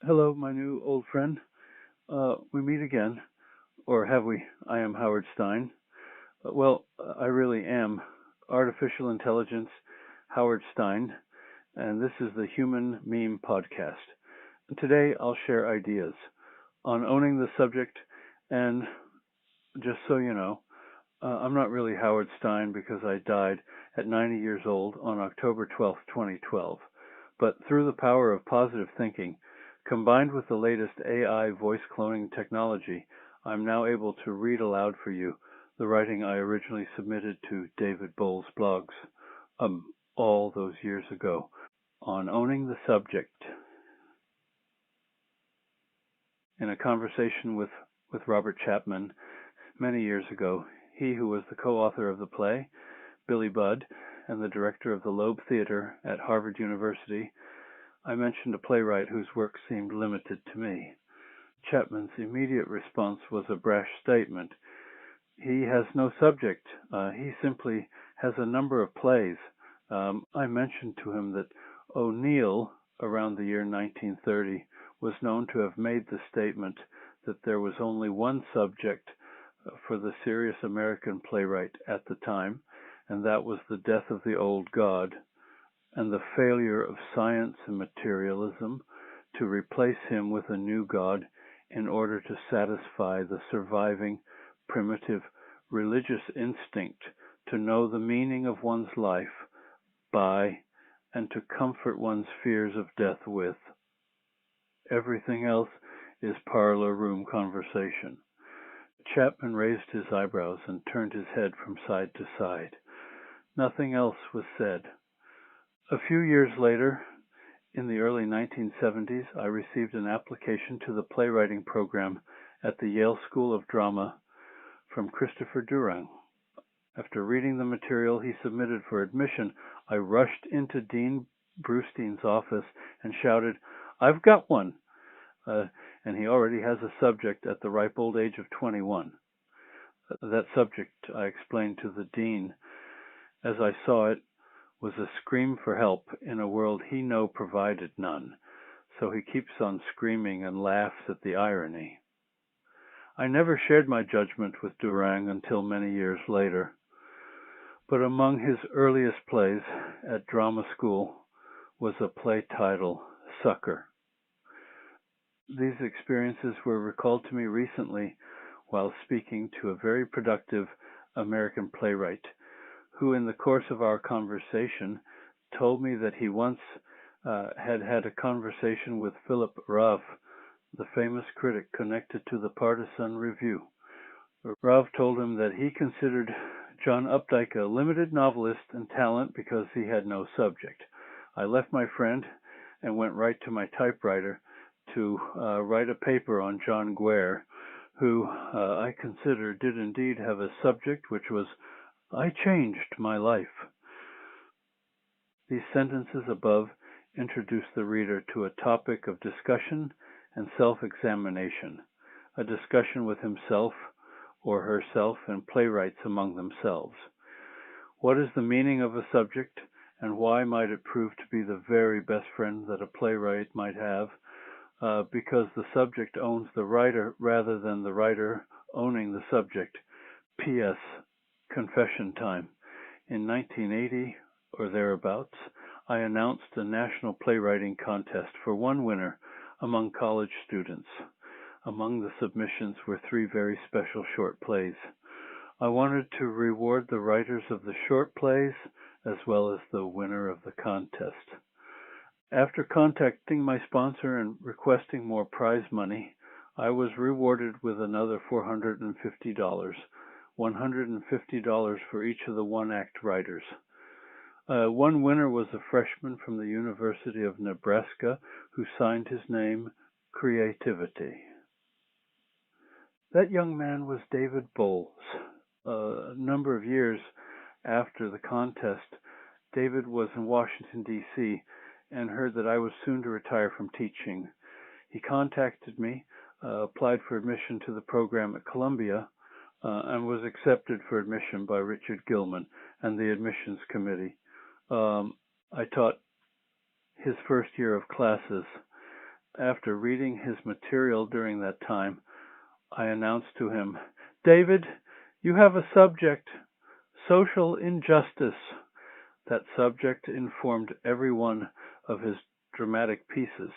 Hello, my new old friend. We meet again, or have we? I am Howard Stein. I really am artificial intelligence Howard Stein, and this is the Human Meme Podcast. Today I'll share ideas on owning the subject, and just so you know, I'm not really Howard Stein because I died at 90 years old on October 12th, 2012. But through the power of positive thinking, combined with the latest AI voice cloning technology, I'm now able to read aloud for you the writing I originally submitted to David Boles' blogs all those years ago on owning the subject. In a conversation with Robert Chapman many years ago, he who was the co-author of the play, Billy Budd, and the director of the Loeb Theater at Harvard University, I mentioned a playwright whose work seemed limited to me. Chapman's immediate response was a brash statement. He has no subject. He simply has a number of plays. I mentioned to him that O'Neill, around the year 1930, was known to have made the statement that there was only one subject for the serious American playwright at the time, and that was the death of the old god and the failure of science and materialism to replace him with a new god in order to satisfy the surviving primitive religious instinct to know the meaning of one's life by and to comfort one's fears of death with. Everything else is parlor room conversation. Chapman raised his eyebrows and turned his head from side to side. Nothing else was said. A few years later, in the early 1970s, I received an application to the playwriting program at the Yale School of Drama from Christopher Durang. After reading the material he submitted for admission, I rushed into Dean Brustein's office and shouted, "I've got one!" And he already has a subject at the ripe old age of 21. That subject, I explained to the dean, as I saw it, was a scream for help in a world he provided none, so he keeps on screaming and laughs at the irony. I never shared my judgment with Durang until many years later, but among his earliest plays at drama school was a play titled Sucker. These experiences were recalled to me recently while speaking to a very productive American playwright who, in the course of our conversation, told me that he once had a conversation with Philip Rav, the famous critic connected to the Partisan Review. Rav told him that he considered John Updike a limited novelist and talent because he had no subject. I left my friend and went right to my typewriter to write a paper on John Guare, who I consider did indeed have a subject which was "I changed my life." These sentences above introduce the reader to a topic of discussion and self-examination, a discussion with himself or herself and playwrights among themselves. What is the meaning of a subject, and why might it prove to be the very best friend that a playwright might have? Because the subject owns the writer rather than the writer owning the subject. P.S. Confession time. In 1980 or thereabouts, I announced a national playwriting contest for one winner among college students. Among the submissions were 3 very special short plays. I wanted to reward the writers of the short plays as well as the winner of the contest. After contacting my sponsor and requesting more prize money, I was rewarded with another $450. $150 for each of the one-act writers. One winner was a freshman from the University of Nebraska who signed his name Creativity. That young man was David Boles. A number of years after the contest, David was in Washington, D.C., and heard that I was soon to retire from teaching. He contacted me, applied for admission to the program at Columbia, and was accepted for admission by Richard Gilman and the admissions committee. I taught his first year of classes, After reading his material during that time, I announced to him, "David, you have a subject, social injustice." That subject informed every one of his dramatic pieces.